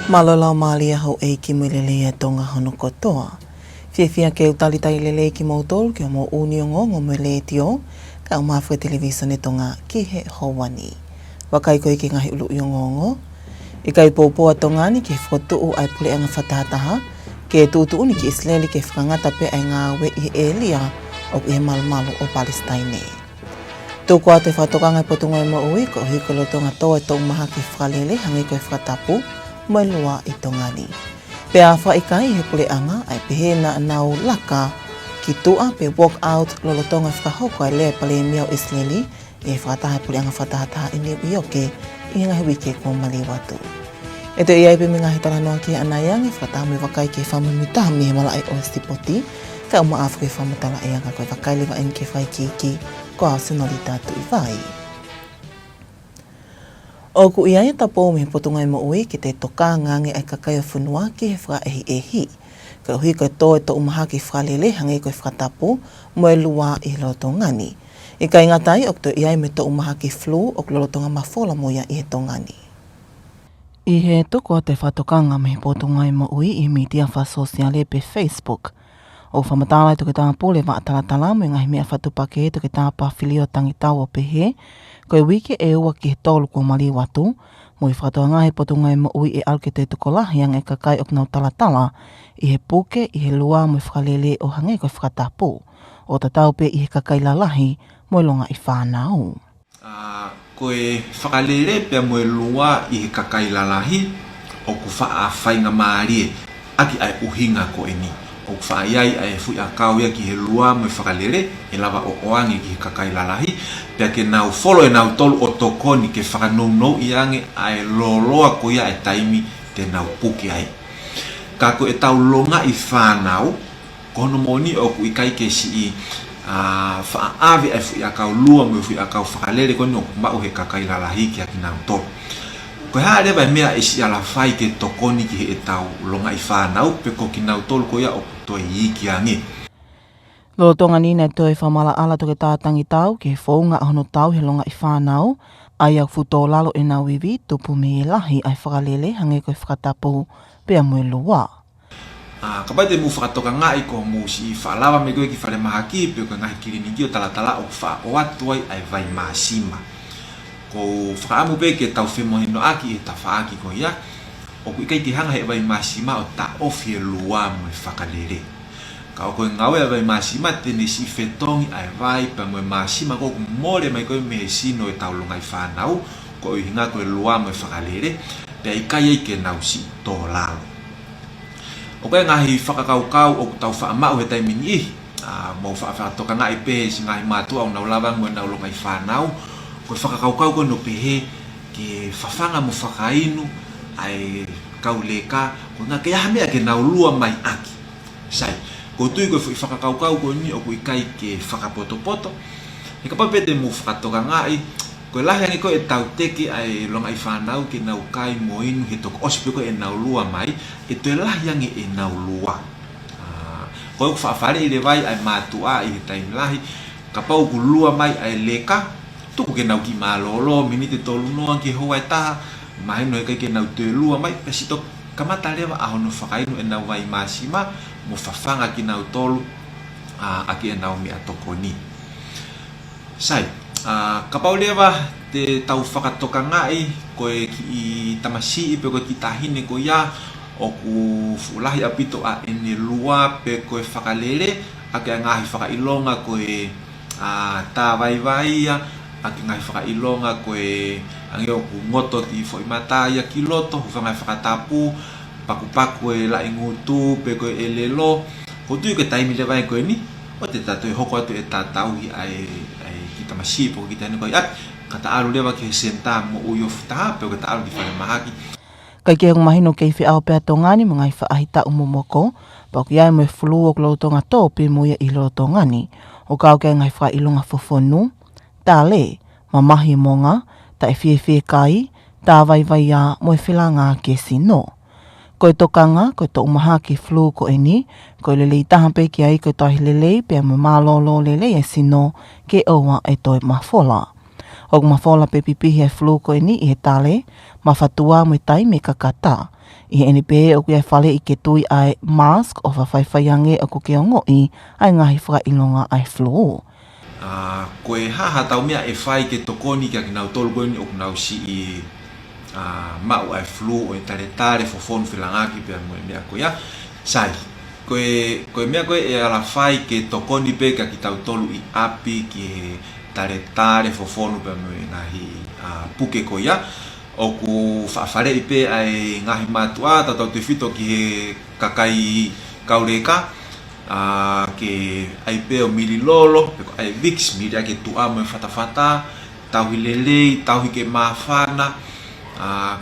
Malolo malia ho e ki mulele e tonga hono kotoa. Fia ke utali tai lele ki mautol ke mo uniongo ngo mele tio ka umafue televisa ne tonga ki he hawani. Wakai koe ki ngahi ulu yongongo. I kai popo a tongani ke foto o ai pule anga fatataha ke tutu uni ki isleli ke whakangata pe ai ngā we i elia o i he malumalu o Palestine. Tōku atu e whatokanga i potunga i mo ui ko hikolo tonga toa e tō maha ki whalele hangi koe Tongatapu mai lua i tongani. Pe a whaikai he pule anga ai pehe na nau laka ki tua pe walk out lolotonga whakahoko ai lea pale miao isleli e whataha pule anga whatahataha i niu ioke i ngahi wike ko mali watu. E te iai pe mingahi tala noa ki anayang e whataha me wakai ke whamimitaha mi he mala ai o stipoti ka uma afu ke whamatala e anga koe wakai lewa en ke whai ki ko au sinoli tatu i vai. O ku iai tapo me potungai mo ui ki te toka ngange ai kakai o whenua ki he wha ehi. Ka hui koe tō e tō umaha ki whalele hangi koe Tongatapu mo e lua i lotongani. I kai ngatai o to iai me tō umaha ki flu o lotonga mafola moia i he tongani. I he toko te whatokanga me potungai mo ui i media wha sosiale pe Facebook. O whamatala i toke tāpo le wa atalatala mo ngahi mea whatupake toke tāpa whilio tangitau o pehe. Koe wiki e ua ki he tolu ko mali watu, mo i whatoa ngā he potungai mo ui e alke te tukolahi ang e kakai ok nau talatala, i he puke, i he lua mo i whakalele o hange koe Tongatapu, o tatau pe i he kakai lalahi mo i longa i whanau. Koe whakalele pe mo i lua i he kakai lalahi, o ku wha a whainga maarie, aki ai uhinga ko e ni. O ku wha iai ai fui a kau ia ki he lua mo i whakalele, e lava o oangi ki he kakai lalahi, pia ke nau folo e nau tolu o tokoni ke whakanou i ange ai loloa ko ia e taimi te nau puki ai. Kako e tau longa i whanau, kono moni o ku i kai ke si i whaaave ai fui a kau lua mo i fui a kau whakalele koni o mau he kakai lalahi ki a ki nau tolu. Ko hea rewa e mea e si ala whai ke tokoni ki he e tau longa i whanau, pe ko ki nau tolu ko ia o toi i ki ange. Lolotonga nina e toi whamala ala toke tātangi tau ke whaunga ahono tau he longa i whanau, ai au futo lalo e nau iwi tupu me e lahi ai whakalele hange koe Tongatapu pea mui lua. Ka pai te mu whakatoka ngai ko mu si whaalawa me koe ki whare mahaki pe koe ngahi kiriniki o talatala o wha o atuai ai vai maasima. Ko whakaamu pe ke tau whemohino aki e ta whaaki ko ia, o ku ikai ki hanga he vai maasima o ta ofi e lua mo e whakalele. Ka o koe ngawe a vai maasima tene si whetongi ai vai pa mo e maasima ko ku more mai koe me sino e tau longa i whanau, ko i hinga koe lua mo e whakalele, pe ikai ei ke nau si tō lalo. O koe ngahi whakakaukau o ku tau whaamau he taimini i, mo whaatoka ngai pe si ngahi mātua o nau lawang mo e nau longa i whanau, koe whakakaukau koe no pehe ke whawhanga mo whakainu ai kau leka, ko ngā ke ahamea ke nau lua mai aki. Sai, ko tui koe whakakaukau koe ni o koe kai ke whakapoto-poto, he kapapete mo whakatoka ngai, koe lahiangi koe e tau teki ai longa i whanau ke nau kai mo inu he toko ospe koe e nau lua mai, e toi lahiangi e nau lua. Koe ku whaafare i le vai ai mātua i he taimi lahi, ka pau ku lua mai ai leka, tuku ke nau ki malolo, minite tolu noa ki hoa e taha, mahino e kai ke nau tue lua mai, pesi to kamata lewa ahono whakainu e nau vai maasima, mo whawhanga ki nau tolu, aki e nau mi atoko ni. Sai, ka pau lewa te tau whakatoka ngai, koe ki i tamasi i pe koe ki tahine ko ia, o ku fulahi apito a ene lua pe koe whakalele, ake a ngahi whakailonga koe tā vai vai ia, aki ngai whakailonga koe ange o ku ngoto ti fo imata ia ki loto, hufanga whakatapu, paku-paku e la ingutu, pe koe e lelo, ko tui ke taimi le vai koe ni, o te tatu e hoko atu e tātauhi ai ki tamasi, po ki tani koe at, ka taaru lewa ki he senta mo uyo futaha, pe koe taaru ki whare mahaki. Kai ke mahino kei whiao pea tongani mo ngai whaahita umomoko, pa ki ai mo e fulu o lotonga tō pe mo ia i lotongani, o kau ke ngai whailonga fofonu, tā le, mamahi monga, ta e whie kai, tā vai vai a mo e whilanga ke sino. Koe tokanga, koe to umaha ki flu ko e ni, koe lele i taha pe ki ai koe tohi lele, pia mo malolo lele e sino, ke oua e toi mafola. O mafola pe pipihi e flu ko e ni i he tale, mawhatua mo i tai me kakata. I ene pe o kia whale I ke tui ai mask o whawhaiwhaiange o ko ke ngoi ai ngahi whakailonga ai flu. Koe haha tau mea e whai ke tokoni kia ki nau tolu koe ni o nau si I mau ai flu o e tare fofonu whilangaki pia moe mea koe ia. Sai, koe mea koe e ala whai ke tokoni pe kia ki tau tolu I api ki tare fofonu pia moe ngahi puke koe ia. O ku whaafare I pe ai ngahi matua tatau te whito ki he kakai kaureka. Ke ai pe o mili lolo, ai vix mili ake tua mo fatafata, tauhi lelei, tauhi ke mawhana,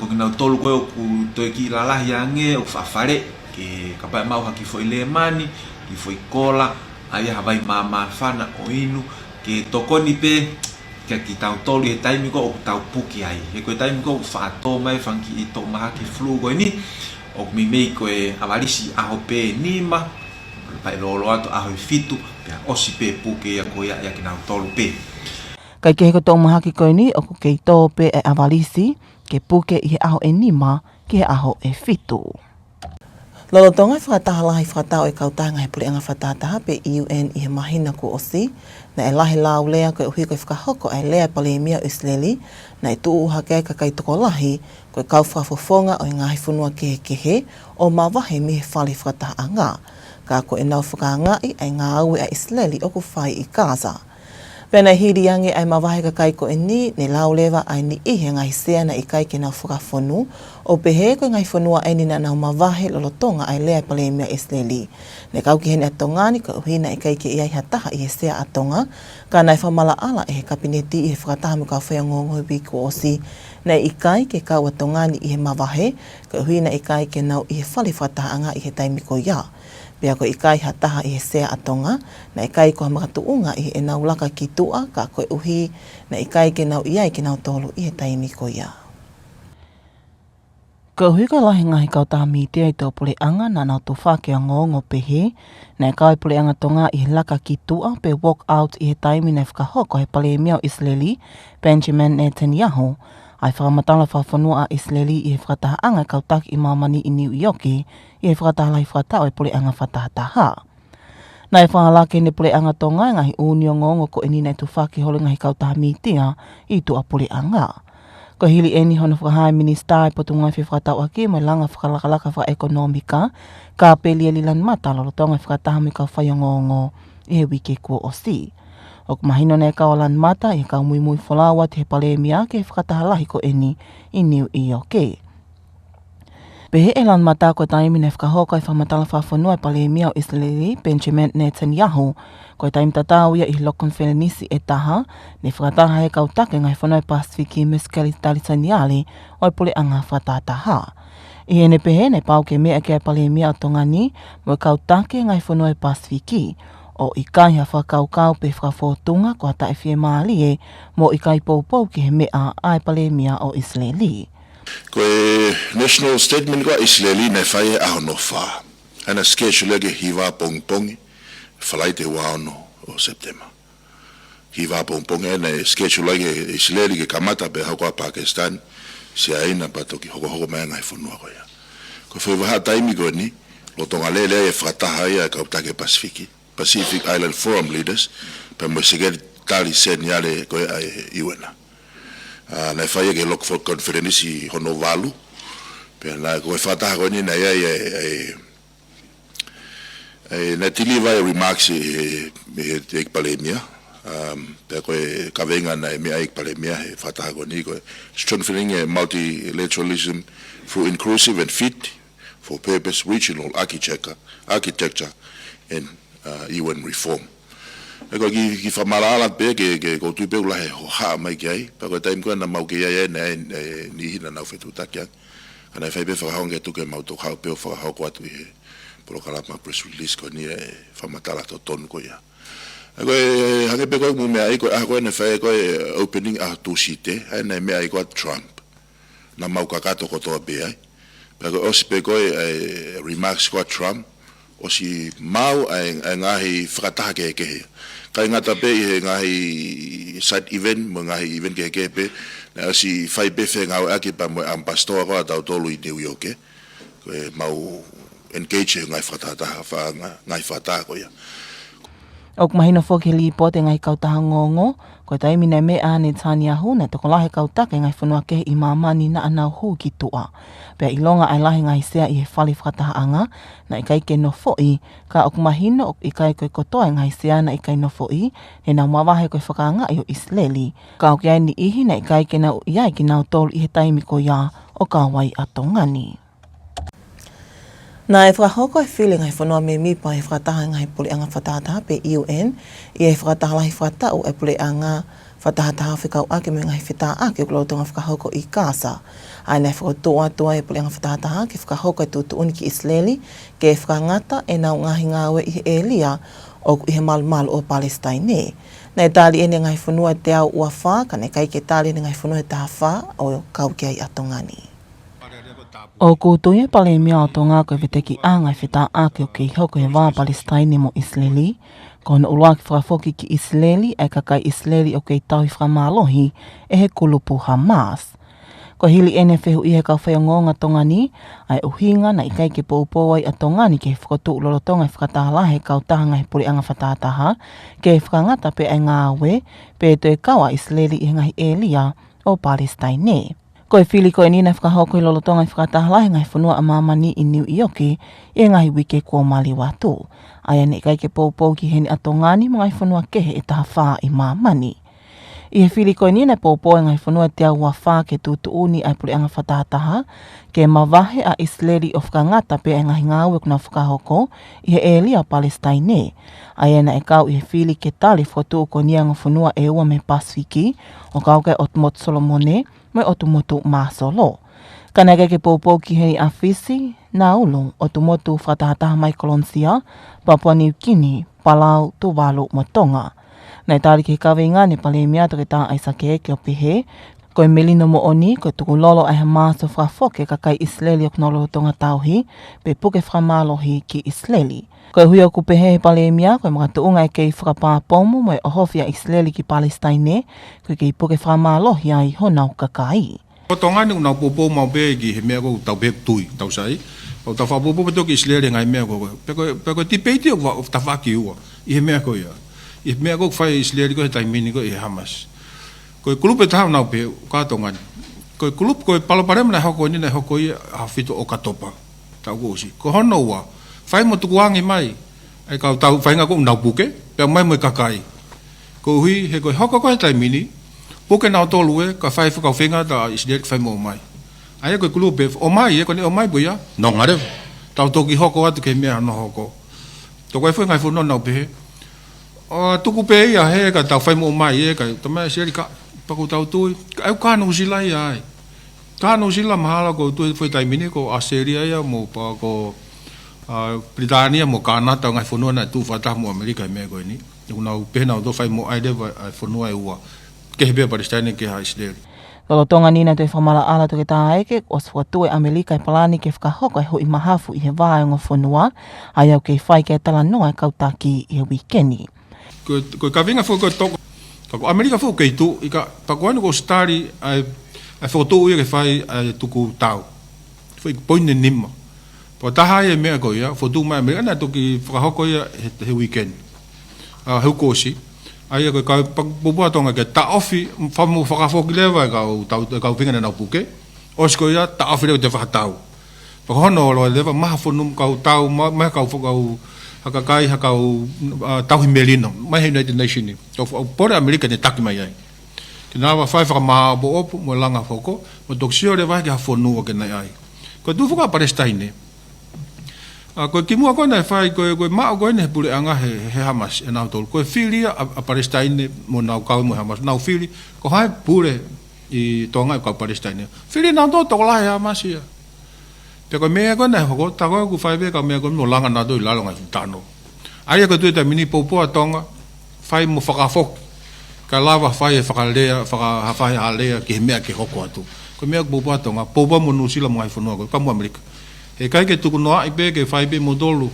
ko ki nau tolu koe o ku toi ki lalahi ange, o whaafare, ke kapai mau haki fo I le mani, ki fo I kola, ai hawai mawhana o inu, ke tokoni pe, ke ki tau tolu he taimi ko o tau puki ai, he koe taimi ko o whaato mai whanki I to maha ki flu koe ni, o mi mei koe awarisi aho pe nima, pai lolo ato aho I fitu, pia osi pe puke ia koe ia ki nau tolu pe. Kai ke heko tō mahaki koe ni, o ko kei tō pe e awalisi, ke puke I he aho e nima, ki he aho e fitu. Lolo tonga whakataha lahi whakatao e kautanga he pule anga whakataha pe UN I he mahina ku osi, na e lahi lau lea koe uhi koe whakahoko ai lea palemia o Isleli, na e tuu hake ka kai toko lahi, koe kau whafofonga o ngahi whunua kehe o mawahe mi he whali whakataha anga. Ka ko e nau whakaangai ai ngā aue a Isleli o ku whai I Gaza. Pena hiri ange ai mawahe ka kai ko e ni, ne laulewa ai ni ihe ngai sea na I kai ke nau whakawhonu, o pehe ko ngai whanua ai ni na nau mawahe lolotonga ai lea palemia Isleli. Ne kau ki hene atongani ka uhina I kai ke iai hataha I he sea atonga, ka nai whamala ala e he kabineti I he whakataha mu ka whaiongongo I ko osi, na I kai ke kau atongani I he mawahe, ka uhina I kai ke nau I he whali whakataha anga I he taimi ko ia. Pea ko I kai hataha I he sea atonga, na I kai ko hamakatuunga I he nau laka ki tua, ka koe uhi, na I kai ke nau iai ke nau tolu I he taimi ko ia. Ka uhi ka lahi ngahi kau taha miti ai tau pule anga na nau tu whake a ngongo pehe, na I kai pule anga tonga I he laka ki tua, pe walk out I he taimi na whakahoko he palemia o Isleli, Benjamin Netanyahu, ai whakamatala whawhanua a Isleli I he whakataha anga kautaki I mamani I New York I he whakataha lai whakatao e pule anga whatahataha. Nai whangalake ne pule anga tonga ngahi unio ngongo ko enina I tu whaki hole ngahi kautaha mitia I tu a pule anga. Ko hili eni hono whakahai minister I potu ngai whakatao aki mai langa whakalakalaka wha ekonomika ka peli lilan mata lolo tonga whakataha mi kau whaiongōngo I he wike kua osi. O mahino ne kawalan mata I kau Moimoi whalawa te he palemia ke whakataha lahi ko eni I New York. Pehe e lan mata ko taimi ne whakahoka I whamatala whawhanua I palemia o Isleli, Benjamin Netanyahu, ko taimi tatau ia I lokon whenenisi e taha, ne whakataha he kautake ngai whanau Pasifiki Meskeli Talitaniale o pule anga whatataha. I ene pehe ne pau ke mea ke palemia o tongani, mo kautake ngai whanau Pasifiki, o I kai ha whakaukau pe whakafotunga ko hata e whie maalie, mo I kai poupou ke he mea ai palemia o Isleli. Koe national statement koa Isleli nei whai aho no wha. Ana schedule ke hiwa pongpongi, whalai te waono o September. Hiwa pongpongi ana schedule ke Isleli ke kamata pe hau koa Pakistan, si aina pato ki hoko mea ngai whanua koea. Ko whaiwaha taimi koe ni, lo tonga lele e whakataha ia kautake Pacific Island Forum Leaders, pe mo sigeri tali sen yale koe ai iwena. Na whaia ke loko for conference I hono walu, pe na koe whataha koe ni na ia na tili vai remarks I ek palemia, pe koe kawenga na mea ek palemia he whataha koe ni koe strengthening multilateralism through inclusive and fit for purpose regional architecture and UN reform. Ko ki whamarala pe ke ko tui pe ulahe ho haa mai ki ai, pa koe taim koe na mau ki ai ni hina nau whetu takiang. Kana whai pe whakahonga tuke mau tō hau pe o whakahau ko atu I he prokalama press release ko ni whamatala to tonu ko ia. Koe hange pe koe mu mea ai koe koe ne whai koe opening a tu site, hai nei mea ai koe Trump. Na mau kakato ko toa pe ai. Pa koe osi pe koe remarks koe Trump, osi mau ai ngahi whakataha ke hea. Kai ngata pe I he ngahi side event, mo ngahi event ke pe, na osi whai pe whe ngau ake pa mo ambassador ko atau tolu I New York. koe mau engage ngai whatataha ngai whatata ko ia. O kumahina whoki li pote ngai kautaha ngongo, ko taimi nei me ane tani ahu na toko lahe kautake ngai whanua kehe I mamani na anau hu ki tua. Pea ilonga ai lahe ngai sea I he whali whakataha anga, na ikai ke no fhoi, ka o kumahina o ikai koe kotoa ngai sea na ikai no fhoi, he na mawahe koe whakaanga I o Isleli. Ka o kia ni ihi na ikai ke na iai ki nau tolu I he taimi ko ia o ka wai a Tongani. Na e whakahoko e while ngai whanua me mipa e whakataha ngai pule anga whatataha pe UN, I e whakataha lahi whatau e pule anga whatataha whikau ake me ngai whita ake o klotonga whakahoko I Kasa. Ai nei whakatoa toa e pule anga whatataha ke whakahoko e tutuuni ki Isleli, ke e whakangata e nau ngahi ngawe I he Elia o I he malmal o Palestine. Nei tali ene ngai whanua te au ua wha, ka nei kai ke tali ene ngai whanua te hawa o kaukiai a Tongani. O koutou e pale mea o tō ngā koe weteki āngai whita ake o kei hoko he wā Palestine mo Isleli, ko na ulua ki whakafoki ki Isleli e kakai Isleli o kei tauhi whamalohi e he kulupu Hamas. Ko hili ene whehu I he kau whaiongonga Tongani, ai uhinga na ikai ke poupouai a Tongani ke whakatu ulolotonga whakatahala he kautaha he puri anga whatataha, ke whakangata pe ai ngāwe, pe to e kawa Isleli I he ngahi Elia o Palestine. Ko e whili ko e nina whakahoko I lolotonga I whakatahala he ngai whanua a mamani I New Ioki e ngahi wike kua mali watu. Ai ane kai ke poupou ki heni a Tongani mga I whanua kehe e taha whaa I mamani. I he whili ko e nina poupou e ngai whanua te au whaa ke tutuuni ai puli anga whatataha ke mawahe a Isleli o whakangata pe e ngahi ngāwe kuna whakahoko I he Elia Palestine. Ai ane e kau I he whili ke tali whatu ko nianga whanua e ua me Pasifiki o kauke o Tumot Solomone mai o tumotu māsolo. Kanega ke poupou ki hei a Fisi, Naulu, o tumotu whatahataha mai Kolonsia, Papua New Guinea, Palau, Tuvalu, mo Tonga. Nei tāri ke kawe ngā ne pale mea toke tā aisa ke eke o pehe, koe melino mo oni, koe tuku lolo ai ha māso whafoke kakai Isleli o knolo Tongatauhi, pe puke whamalohi ki Isleli. Koe hui o kupehe he pale mea, koe mga tuunga e kei whakapāpomu mo e ohofia Isleli ki Palestine, koe kei puke whamalohi ai honau kakai. O Tongani unau popo mau be ki he mea ko tau be tui tau sai. O tau whapopo beto ki Isleli ngai mea ko. Peko tipeiti o tawhaki ua. I he mea ko ia. I he mea ko whai Isleli ko he taimini ko I he Hamas. Koe kulupe tahau nau pe ka Tongani. Koe kulupe koe paloparema na hoko ni na hoko ia hawhito o katopa. Tau ko usi. Ko hono ua. Whai mo tukuangi mai. Ai kau tau whainga ko unau puke. Pea mai mo kakai. Ko hui he koe hoko ko he taimini. Puke nao tolu e, ka whai whakau whenga ta Isleli whai mo o mai. Ai koe kulupe, o mai e, kone o mai boia. No ngare. Tau toki hoko atu ke mea no hoko. Toko e whengai whono nau pehe. Tuku pe ia he, ka tau whai mo o mai e, ka tamai Isleli ka paku tau tui. Au kānu sila ia ai. Kānu sila mahala ko tui whai taimini ko Australia ia mo pa ko Britania mo Kanata ngai whono na tu whatah mo Amerika mea koe ni. Unau pehe nau to whai mo aide whono e ua. Ke hebe Palestine ke ha Isleli. Lolotonga nina te whamala ala toke tā eke, o swatue Amerika I palani ke whakahoko e hui mahafu I he vāionga whanua, ai au kei whai ke tala noa e kautaki I he wikeni. Koe ka vinga fo ko toko. Ko Amerika fo kei tu I ka pakoani ko stari ai whakotou I ke whai ai tuku tau. Foi poine nima. Po taha e mea ko ia, fotu mai Amerika na toki whakahoko ia he weekend. Heu kosi. Ai ko ka popo tonga ke ta ofi famu whakafoki lewa ka vinga na puke. Osko ia ta ofi le te whakatau. Pa hono lo lewa maha fonum ka tau mai ka whakau hakakai hakau tauhi melino mai United Nations. Ko pore Amerika ne taki mai ai. Ke na wa fai whakamaha bo opu mo langa foko mo toksio le vai ke hafonu o ke nai ai. Ko tu whaka Palestine. Ko kimua ko na fai ko ma ko ne pule anga he Hamas e na tol ko filia a Palestine mo na ka mo Hamas na fili ko hai pule I Tonga ka Palestine fili na to la Hamas ia pe ko me ko na ko ta ko fai be ka me ko no langa na do la longa tano ai ko tu ta mini popo a Tonga fai mo whakafok ka lava fai whakalea whakahawhai alea ki he mea ke hoko atu ko mea popo a Tonga popo mo nusila mo hai whanua ko ka mo Amerika e kai ke tuku noa I pe ke whai pe modolu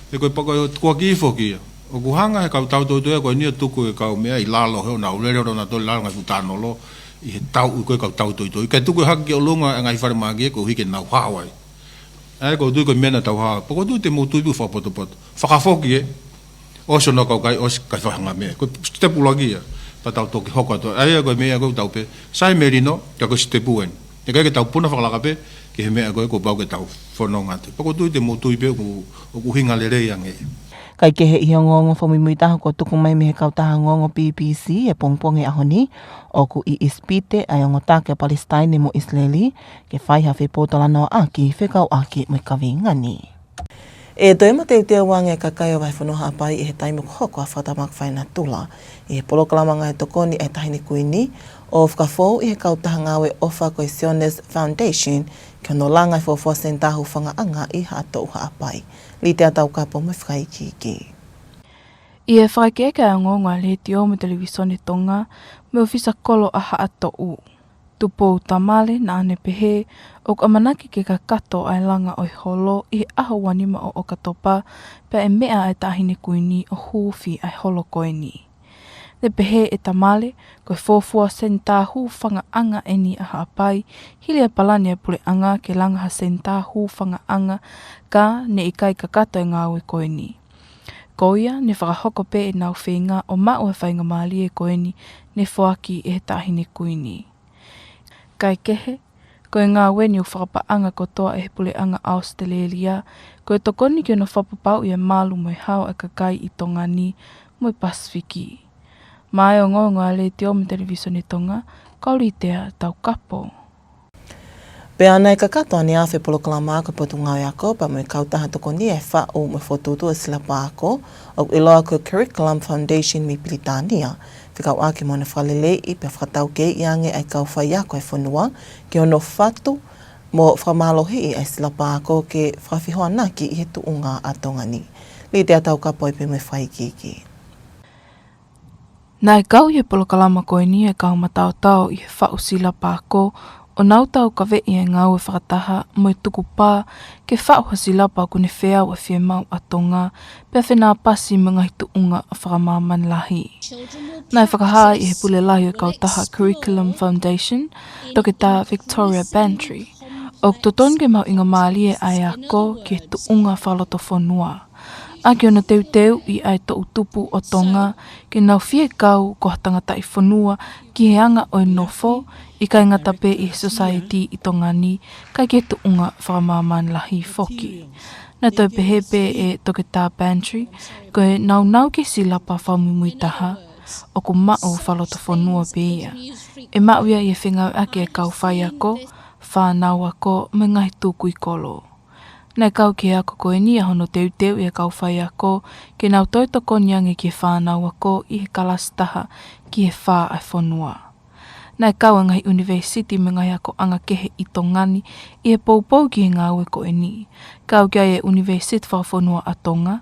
e koe pako kua kifo kia o kuhanga he kau tau tau tau koe nia tuku e kau mea I lalo heo na ulere ro na tole lalo ngai futano lo I he tau koe kau tau tau tau I kai tuku haki o lunga e ngai whare magia ko hike nau Hawaii Ai ko tu ko mena tau ha. Poko tu te mo tu bu fa poto poto. Whakafoki e. O so no kau kai o kai whanga me. Ko stepu lagi ya. Pa tau toki hoka to. Ai ko mea ko tau pe. Sai merino ka ko stepu en. Te kai ke tau puna whakalaka pe. Ke he mea ko bau ke tau whanonga te. Poko tu te mo tu pe o hinga le rei ange. Kai ke he ia ngongo whamimui taha ko tuku mai me he kautaha ngongo BBC e pongpong e ahoni o ku i ispite ai o ngotake Palestine mo Israeli ke whai hawhi pōtala noa aki whekau aki mai kawingani. E toi ma te utea wange ka kai o vai whanoha apai e he taimu hoko a whatamak whaina tula i he polokalamanga e tokoni e tahini kuini o whakafou i he kautaha ngawe ofa koe Sionis Foundation ke no langai fōfua sentahu whangaanga i hato uha apai. Li te atau kapo me whaikiki. I e whaikeke a ngonga le te o me televisione Tonga me ofisa kolo aha ato u. Tupou tamale na ane pehe o amanaki ke ka kato ai langa o holo i he aho wanima o okatopa pe e mea e tahine kuini o hufi ai holo koini. Le pehe e tamale koe fōfua senta hu whanga anga eni aha apai hili e palani e pule anga ke langa ha senta hu whanga anga ka ne i kai ka kato e ngāwe koini. Koia ne whakahoko pe e nau whenga o mao e whainga maali e koini ne whoaki e he tahine kuini. Kai kehe, koe ngā weni o whakapaanga kotoa e he pule anga Australia, koe tokoni ki ono whapapau i e malu mo i hao e kakai i Tonga ni mo i Pasifiki. Mai o ngonga le te o me televisione Tonga, kauri tea tau kapo. Pea nei ka katoa ni awhi polokalama ko potu ngau ako pa mo i kautaha toko ni e wha o mo whotutu e sila pāko o iloa ko Curriculum Foundation mi Britania. Whikau ake mo na whalele i pe whakatau ke i ange ai kau whai ako e whanua ki ono whatu mo whamalohi i ai sila pāko ke whawhihoa naki i he tuunga a Tonga ni. Li te atau kapo i pe me whai kiki. Nai kau i he polokalama koe ni e kau matau tau i he whau sila pāko o nau tau ka vei e ngau e whakataha mo i tuku pā ke whau hasilapa kune wheau e whie mau a Tonga pe whenā pasi mga hi tuunga a whakamaman lahi. Nai whakahaa i he pule lahi o kautaha Curriculum Foundation toke tā Victoria Bantry o toton ke mau inga maali e ai ako ki he tuunga whaloto whanua. Aki ona teu i ai to utupu o Tonga ki nau whie kau ko tangata i whanua ki he anga o nofo i kai ngata pe i society i Tonga ni kai ke tuunga whakamaman lahi foki. Na toi pehepe e toke tā Bantry ko e nau ke silapa whamumui taha o ko mao whaloto whanua pe ia. E mauia i e whengau ake e kau whai ako, whanau ako me ngahi tūku i kolo. Nei kau ke ako koe ni ahono teu i e kau whai ako, ke nau toi toko niange ki e whanau ako i he kalastaha ki he wha ai whanua. Nei kau ngahi university me ngai ako anga kehe i Tongani i he poupou ki he ngāwe koe ni. Kau kia e university whawhanua a Tonga,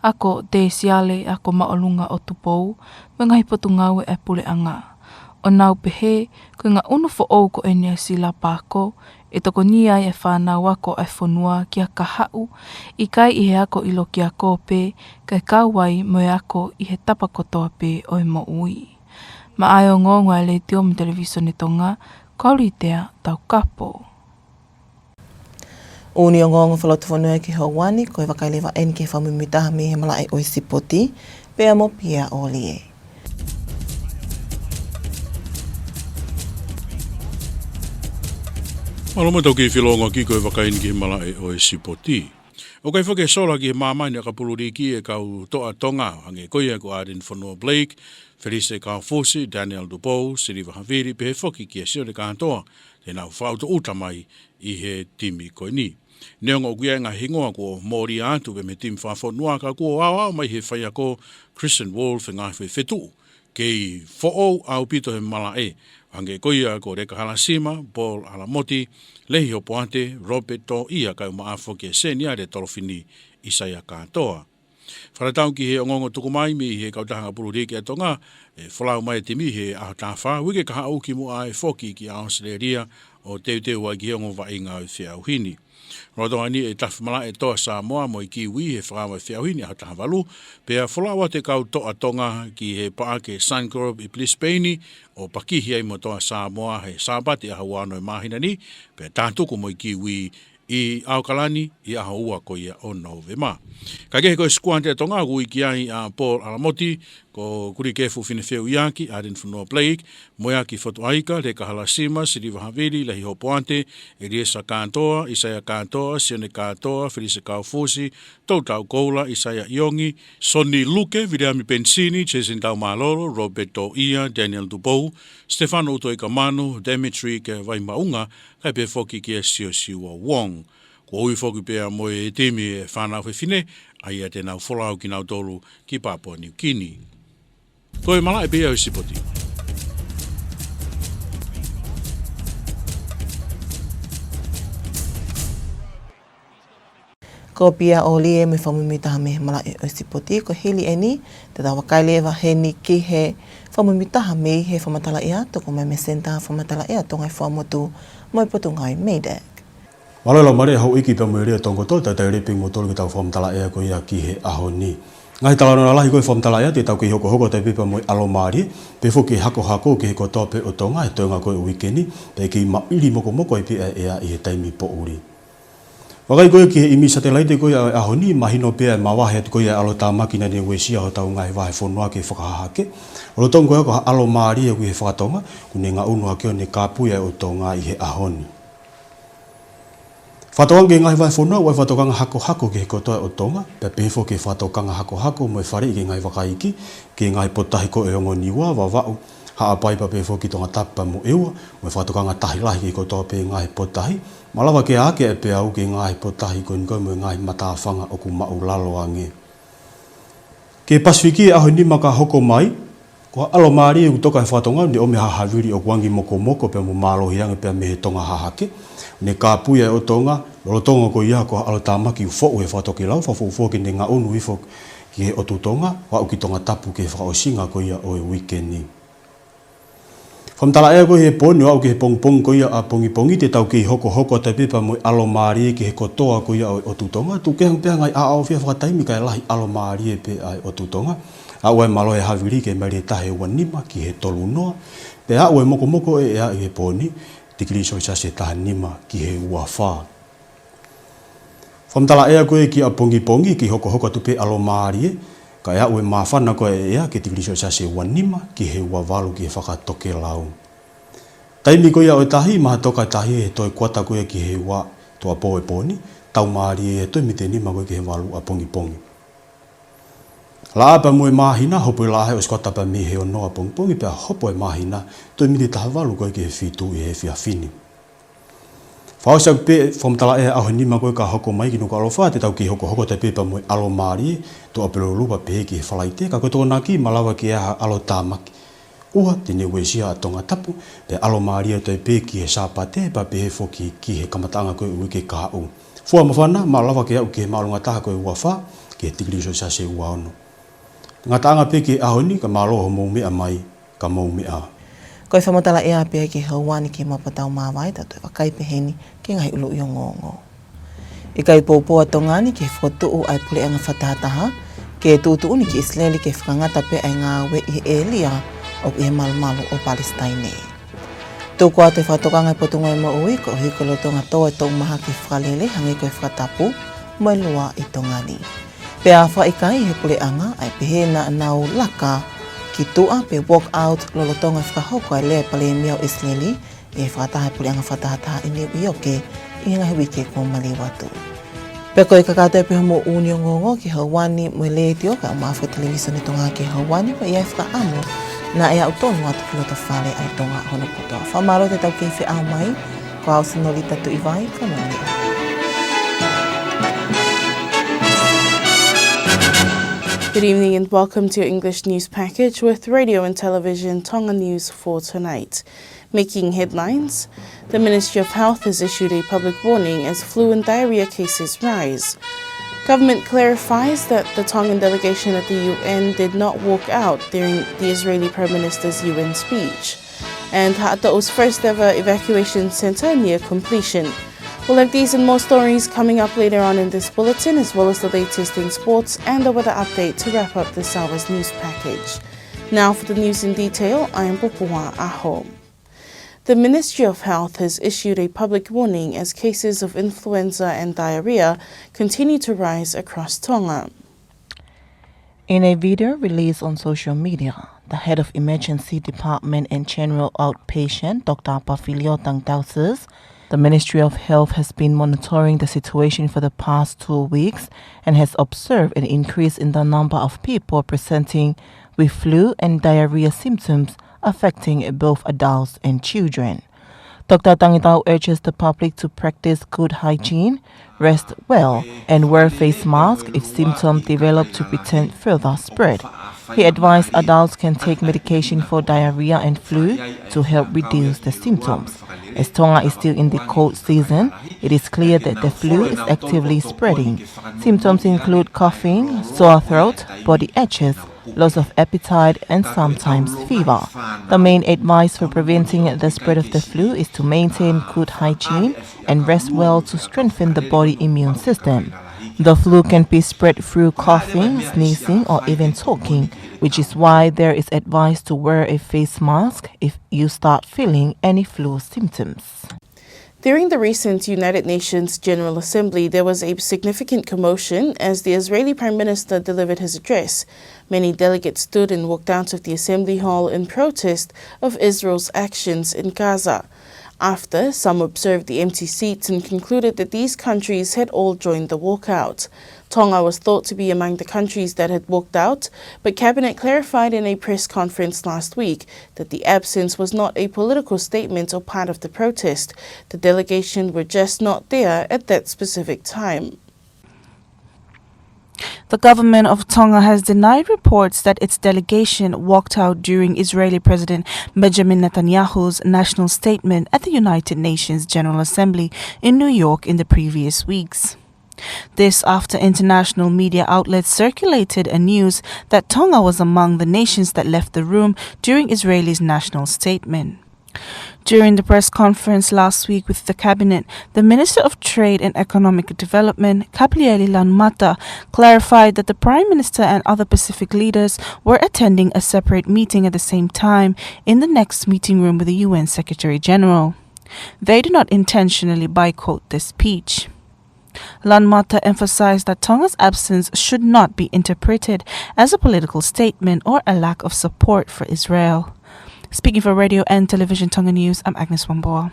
ako teesiale ako maolunga o tupou, me ngai potu ngāwe e pule anga. O nau pehe, koe ngā unu fo ou ko e ni sila pāko, e toko ni ai e whanau ako e whanua ki a kahau, i kai i he ako ilo ki a kōpe, kai kauai mo e ako i he tapakotoa pe o e mo ui. Ma ai o ngonga e le te o me televisione Tonga, kauri tea tau kapo. Uni o ngonga whalotu whanua ki Hawani, koe wakailewa eni ke whamumitaha me he malai o i sipoti, pea mo pia o lie. Maloma tau ki whilonga ki koe wakaini ki he malai o e sipoti. O kai whake sola ki he māmaini a kapuluri ki e kau toa Tonga, hange koia ko Arden Whanua Blake, Felice Kaufosi, Daniel Dubow, Siriva Haviri, pe he whoki ki e sione kātoa, te nau whauta utamai i he timi koe ni. Neonga o kuia ngā hingoa ko mōri atu pe me timi whawhanua ka kua au mai he whai ako Christian Wolf e ngā whi whetu, kei who'ou au pito he mala e, hange koia ko Reka Halasima, Paul Alamoti, Lehi Opoate, Robert to ia kau maafo ki e senia re tolofini Isaiah kātoa. Wharatau ki he ongongo tukumai mi he kautahanga pururiki a Tonga, e whalau mai te mi he aho tāwha, wike ka hau ki mua e whoki ki a Australia o teu ai ki ongo wa inga o whiauhini. Roto ani e tawhimala e toa Samoa mo i kiwi he whakawa whiauhini aho tāwalu, pea whalawa te kau toa Tonga ki he paake Suncorp i Brisbane o pakihi ai mo toa Samoa he Sabati aho wano e mahina ni, pea tātuku mo i kiwi I Aukalani, I Ahaua ko ia o Novema. Ka kehe ko skuante tonga kui ki ai a Paul Alamoti, ko kuri kefu fine feu iaki, a den whanua Blake, moia ki foto aika, le kahala sima, siri wahaviri, lahi hopoante, e riesa kantoa, Isaya kantoa, sione kantoa, Felisa kaufusi, Tautau Koula, Isaya Iongi, Soni Luke, Vireami Pensini, Chesin Tau Malolo, Roberto Ia, Daniel Dubou, Stefano Utoika Manu, Demetri ke Vaimaunga, kai pe foki ki e sio siwa Wong. Ko ui foki pea mo e temi e whanau whiwhine, ai a te nau wholau ki nau tolu ki Papua New Guinea. Ko e mala e pea o sipoti. Ko pia o lie me whamumitaha me mala e o sipoti, ko hili e ni, te tawa kailewa he ni ki he whamumitaha me he whamatala ea, toko mai me senta whamatala ea tongai whamotu moi potungai meidek. Walola mare hau iki pa mo rea tongo tol tai reping mo tol ki tau whamtala ea ko ia ki he aho ni. Ngai talano na lahi koe whamtala ea te tau ki hoko hoko tai pipa mo alomari, pe fo ki hako hako ki he ko tope o tonga e toenga koe uikeni, pe ki maili moko moko e pia ea i he taimi po uri. Wakai koe ki he imi satelaite koe aho ni, mahino pia e mawahe atu koe alo tā makina ni wesia ho tau ngai wahe whonua ki whakahahake. Olo tongo ea ko alomari e kui he whakatonga, kune ngā unua kio ne kāpuia o tonga i he aho ni. Whatokanga ngai vai whonua, wai whatokanga hako ki he kotoa o tonga, pe pefo ki whatokanga hako mo e whare i ki ngai wakaiki, ki ngai potahi ko e ongo niwa, wawau, haa paipa pefo ki Tongatapu mo ewa, mo e whatokanga tahi lahi ki kotoa pe ngai potahi, malawa ke ake e pe au ki ngai potahi ko ngai mo ngai matawhanga o ku mau lalo ange. Ke Pasifiki e aho ni maka hoko mai, ko alomari e kutoka e whatonga, ni ome hahawiri o kuangi moko pe mo malo hiange pe me he tonga hahake, ne kāpuia e o tonga, lolo tonga ko ia ko alo tāmaki u fo'u he whatoki lau, whafu ki ne ngā unu ifo ki he otu tonga, wau ki Tongatapu ki he whakaosinga ko ia o e weekendi. Whamtala ea ko he poni, wau ki he pongpong ko ia a pongi te tau ki hoko te pipa mo alomari ki he kotoa ko ia o otu tonga, tu kehang pia ngai a au fia whakataimi kai lahi alomari e pe ai otu tonga, a ue malo e haviri ke meri tahe wanima ki he tolu noa, pe a ue moko e ea i he poni, tikiri so isa se taha nima ki he ua wha. Whamtala ea koe ki a pongi ki hoko tupe alomari e, ka ea ue mawhana koe ea ki tikiri so isa se wanima ki he ua walu ki he whakatoke lau. Taimi koe o tahi, maha toka tahi e toi kuata koe ki he ua toa po e poni, tau maari e toi mite nima koe ki he walu a pongi. La apa mo e mahina, hopo e lahe o skota pa mi he o noa pongi, pe hopo e mahina, toi mite taha walu koe ki he fitu i he fia fini. Whaosa pe whamtala e aho nima koe ka hoko mai ki Nuku'alofa, te tau ki hoko te pepa mo e alomari, to apelo lupa pe ki he whalaite, ka koe tōna ki malawa ki ea alo tāmaki. Uha, tene wesia a Tongatapu, pe alomari te pe ki he sāpate, pa pe he foki ki he kamatanga koe ui ke ka u. Fua mawhana, malawa ki au ki he maalunga taha koe ua wha, ki he tikiri so sa se ua ono. Ngā taanga pe ki aho ni, ka māloho mou mea mai, ka mou mea. Ko e whamatala ea pia ki hauani ki mapatau mawai, tatu e wakaipeheni ki ngai ulu i o ngongo. I kai pōpua tongani ki whatuu ai pule anga whatahataha, ki e tūtuuni ki Israeli ki whakangata pe ai ngā we i Elia o i he malumalu o Palestine. Tūko atu e whatokanga i potunga i maui, ko hikolo tonga toa e tō maha ki whalele hangi ko e whakatapu, mai lua i tongani. Pe a wha i kai he pule anga ai pehe na nau laka, ki tua pe walk out lolo tonga whakahoko ai lea pale miau Israeli e whakataha pule anga whatahataha i New York i ngahi wike ko mali watu. Pe koe kakata e peho mo uni o ngongo ki hauani mo le tio ka maafo television i tonga ki hauani pa iai whakaamu na ea utonu atu ki loto whale ai tonga hono kutoa. Whamaro te tau kei whi au mai ko au sinoli tatu i vai ka mani. Good evening and welcome to your English news package with radio and television Tonga News for tonight. Making headlines, the Ministry of Health has issued a public warning as flu and diarrhea cases rise. Government clarifies that the Tongan delegation at the UN did not walk out during the Israeli Prime Minister's UN speech. And Ha'ata'u's first ever evacuation centre near completion. We'll have these and more stories coming up later on in this bulletin, as well as the latest in sports and the weather update to wrap up this hour's news package. Now for the news in detail, I am Pupuha Aho. The Ministry of Health has issued a public warning as cases of influenza and diarrhea continue to rise across Tonga. In a video released on social media, the head of Emergency Department and General Outpatient, Dr. Tongatapu, says the Ministry of Health has been monitoring the situation for the past 2 weeks and has observed an increase in the number of people presenting with flu and diarrhea symptoms affecting both adults and children. Dr. Tongatapu urges the public to practice good hygiene, rest well, and wear face masks if symptoms develop to prevent further spread. He advised adults can take medication for diarrhea and flu to help reduce the symptoms. As Tonga is still in the cold season, it is clear that the flu is actively spreading. Symptoms include coughing, sore throat, body itches, loss of appetite, and sometimes fever. The main advice for preventing the spread of the flu is to maintain good hygiene and rest well to strengthen the body immune system. The flu can be spread through coughing, sneezing, or even talking, which is why there is advice to wear a face mask if you start feeling any flu symptoms. During the recent United Nations General Assembly, there was a significant commotion as the Israeli Prime Minister delivered his address. Many delegates stood and walked out of the Assembly Hall in protest of Israel's actions in Gaza. After, some observed the empty seats and concluded that these countries had all joined the walkout. Tonga was thought to be among the countries that had walked out, but Cabinet clarified in a press conference last week that the absence was not a political statement or part of the protest. The delegation were just not there at that specific time. The government of Tonga has denied reports that its delegation walked out during Israeli President Benjamin Netanyahu's national statement at the United Nations General Assembly in New York in the previous weeks. This after international media outlets circulated a news that Tonga was among the nations that left the room during Israel's national statement. During the press conference last week with the cabinet, the Minister of Trade and Economic Development, Kaplieli Lanmata, clarified that the Prime Minister and other Pacific leaders were attending a separate meeting at the same time in the next meeting room with the UN Secretary General. They do not intentionally boycott this speech. Lanmata emphasized that Tonga's absence should not be interpreted as a political statement or a lack of support for Israel. Speaking for Radio and Television Tonga News, I'm Agnes Wamboa.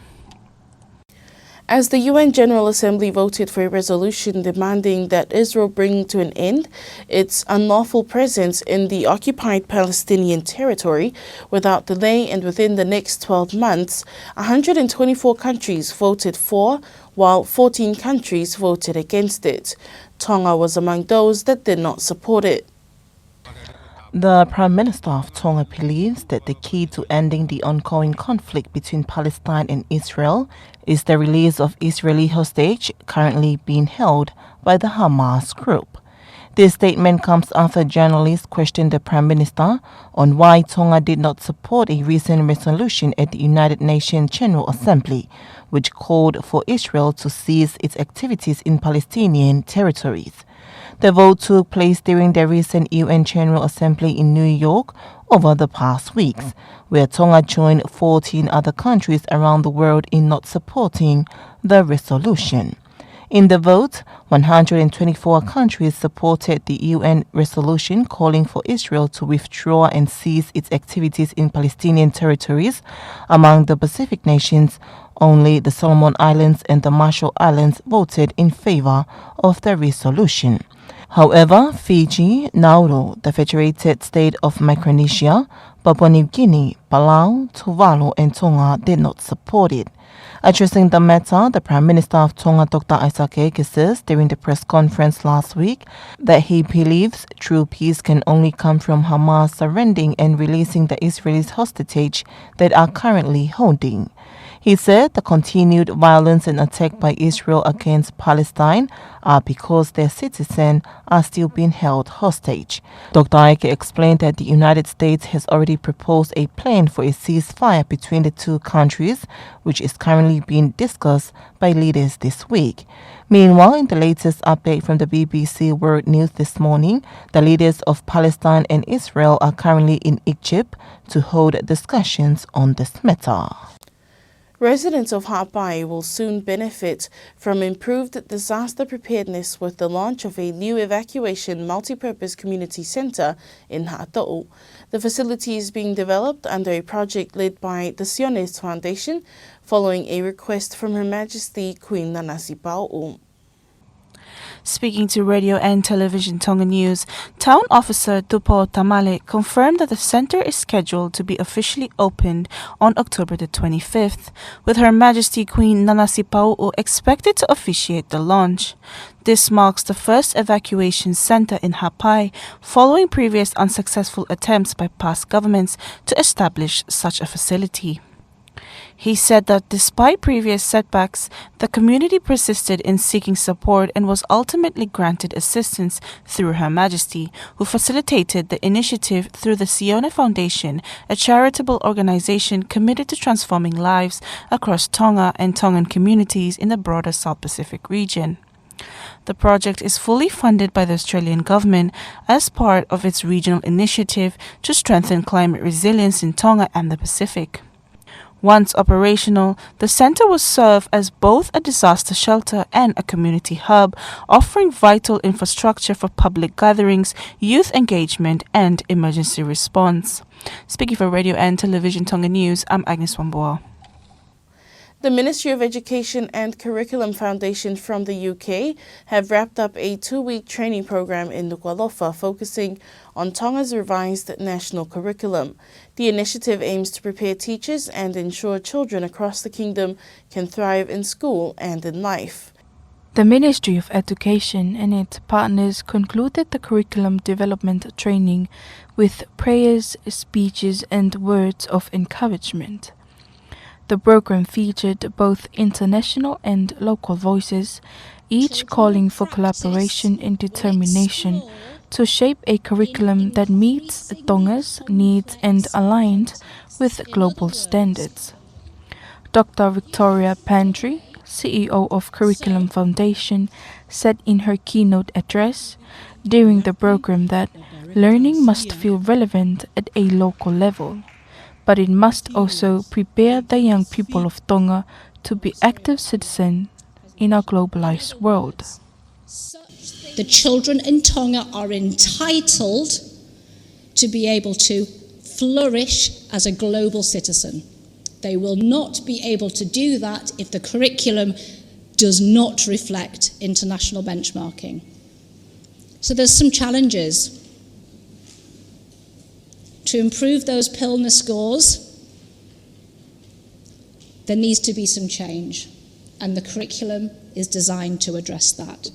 As the UN General Assembly voted for a resolution demanding that Israel bring to an end its unlawful presence in the occupied Palestinian territory without delay and within the next 12 months, 124 countries voted for, while 14 countries voted against it. Tonga was among those that did not support it. The Prime Minister of Tonga believes that the key to ending the ongoing conflict between Palestine and Israel is the release of Israeli hostage currently being held by the Hamas group. This statement comes after journalists questioned the Prime Minister on why Tonga did not support a recent resolution at the United Nations General Assembly, which called for Israel to cease its activities in Palestinian territories. The vote took place during the recent UN General Assembly in New York over the past weeks, where Tonga joined 14 other countries around the world in not supporting the resolution. In the vote, 124 countries supported the UN resolution calling for Israel to withdraw and cease its activities in Palestinian territories. Among the Pacific nations, only the Solomon Islands and the Marshall Islands voted in favor of the resolution. However, Fiji, Nauru, the Federated State of Micronesia, Papua New Guinea, Palau, Tuvalu, and Tonga did not support it. Addressing the matter, the Prime Minister of Tonga, Dr. Isaac Eke, says during the press conference last week that he believes true peace can only come from Hamas surrendering and releasing the Israelis hostage that are currently holding. He said the continued violence and attack by Israel against Palestine are because their citizens are still being held hostage. Dr. Ike explained that the United States has already proposed a plan for a ceasefire between the two countries, which is currently being discussed by leaders this week. Meanwhile, in the latest update from the BBC World News this morning, the leaders of Palestine and Israel are currently in Egypt to hold discussions on this matter. Residents of Hapai will soon benefit from improved disaster preparedness with the launch of a new evacuation multi-purpose community centre in Ha'ata'u. The facility is being developed under a project led by the Sionis Foundation following a request from Her Majesty Queen Nanasi Pau'u. Speaking to Radio and Television Tonga News, Town Officer Tupo Tamale confirmed that the centre is scheduled to be officially opened on October the 25th, with Her Majesty Queen Nanasi Pau'u expected to officiate the launch. This marks the first evacuation centre in Hapai, following previous unsuccessful attempts by past governments to establish such a facility. He said that despite previous setbacks, the community persisted in seeking support and was ultimately granted assistance through Her Majesty, who facilitated the initiative through the Sione Foundation, a charitable organization committed to transforming lives across Tonga and Tongan communities in the broader South Pacific region. The project is fully funded by the Australian government as part of its regional initiative to strengthen climate resilience in Tonga and the Pacific. Once operational, the centre will serve as both a disaster shelter and a community hub, offering vital infrastructure for public gatherings, youth engagement and emergency response. Speaking for Radio and Television Tonga News, I'm Agnes Wamboa. The Ministry of Education and Curriculum Foundation from the UK have wrapped up a 2-week training program in Nuku'alofa focusing on Tonga's revised national curriculum. The initiative aims to prepare teachers and ensure children across the kingdom can thrive in school and in life. The Ministry of Education and its partners concluded the curriculum development training with prayers, speeches and words of encouragement. The program featured both international and local voices, each calling for collaboration and determination to shape a curriculum that meets Tonga's needs and aligned with global standards. Dr. Victoria Pantry, CEO of Curriculum Foundation, said in her keynote address during the program that learning must feel relevant at a local level, but it must also prepare the young people of Tonga to be active citizens in our globalized world. The children in Tonga are entitled to be able to flourish as a global citizen. They will not be able to do that if the curriculum does not reflect international benchmarking. So there's some challenges. To improve those PILNA scores, there needs to be some change, and the curriculum is designed to address that.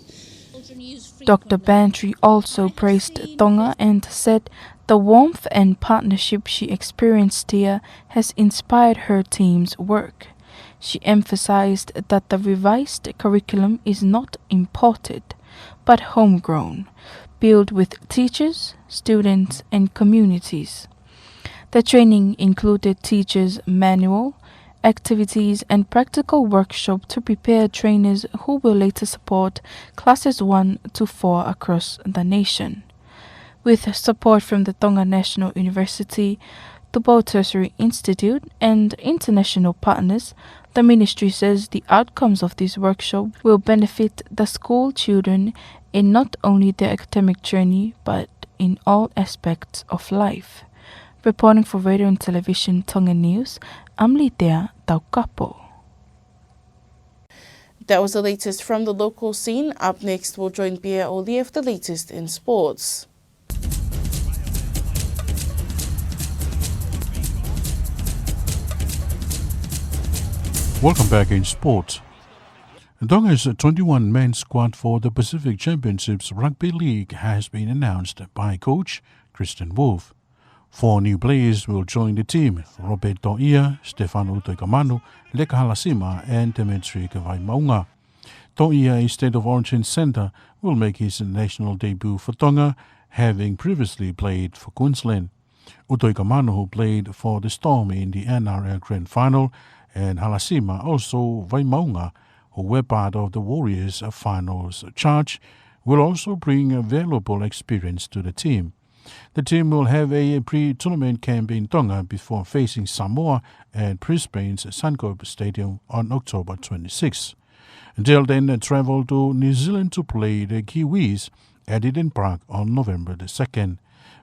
Dr. Bantry also praised Tonga and said the warmth and partnership she experienced here has inspired her team's work. She emphasized that the revised curriculum is not imported, but homegrown, built with teachers, students and communities. The training included teachers' manual, activities and practical workshop to prepare trainers who will later support classes 1 to 4 across the nation. With support from the Tonga National University, Tupo Tertiary Institute and international partners, the ministry says the outcomes of this workshop will benefit the school children in not only their academic journey but in all aspects of life. Reporting for Radio and Television Tonga News, I'm Litea Taukapo. That was the latest from the local scene. Up next, we'll join Bia Oli for the latest in sports. Welcome back in sports. Tonga's 21-man squad for the Pacific Championships Rugby League has been announced by coach Christian Wolf. 4 new players will join the team: Robert To'ia, Stefano Utoikamanu, Leka Halasima and Dimitri Kavaimaunga. To'ia, a State of Origin centre, will make his national debut for Tonga, having previously played for Queensland. Utoikamanu, who played for the Storm in the NRL Grand Final, and Halasima, also Vaimaunga, who were part of the Warriors' finals charge, will also bring valuable experience to the team. The team will have a pre-tournament camp in Tonga before facing Samoa at Brisbane's Suncorp Stadium on October 26. They'll then travel to New Zealand to play the Kiwis at Eden Park on November the 2nd.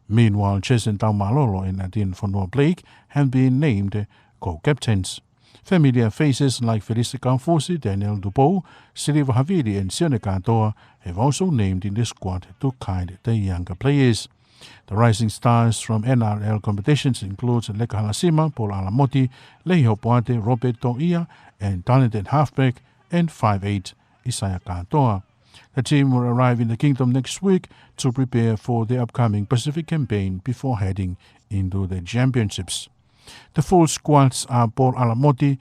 Meanwhile, Jason Taumalolo and Nadine Fonua Blake have been named co-captains. Familiar faces like Felisa Kamfusi, Daniel Dubois, Silva Havili and Sione Katoa have also named in the squad to guide the younger players. The rising stars from NRL competitions include Leka Halasima, Paul Alamoti, Lehi Hopoate, Robert To'ia, and talented halfback and 5'8", Isaiah Katoa. The team will arrive in the Kingdom next week to prepare for the upcoming Pacific campaign before heading into the championships. The full squads are Paul Alamoti,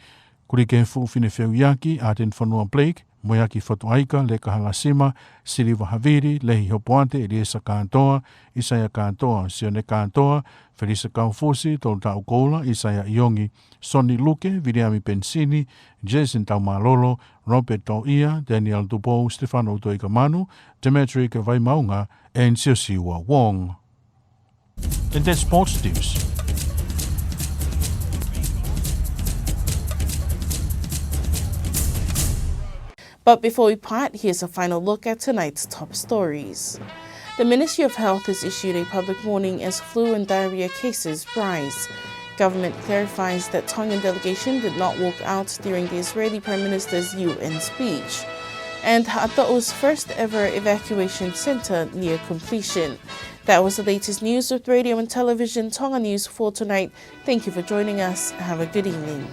Kurike Fufinefeuiaki, Aden Fonua Blake, Moyaki Fotuaika, Leka Halasima, Silva Haviri, Lehi Hopoate, Eliesa Katoa, Isaiah Katoa, Sione Katoa, Felisa Kaufusi, Tolta Ukola, Isaiah Iongi, Sonny Luke, Viliami Pensini, Jason Taumalolo, Robert To'ia, Daniel Dubois, Stefano Toikamanu, Demetri Kavaimaunga, and Siosiwa Wong. And that's sports news. But before we part, here's a final look at tonight's top stories. The Ministry of Health has issued a public warning as flu and diarrhea cases rise. Government clarifies that Tongan delegation did not walk out during the Israeli Prime Minister's UN speech. And Ha'ata'u's first ever evacuation centre near completion. That was the latest news with Radio and Television Tonga News for tonight. Thank you for joining us. Have a good evening.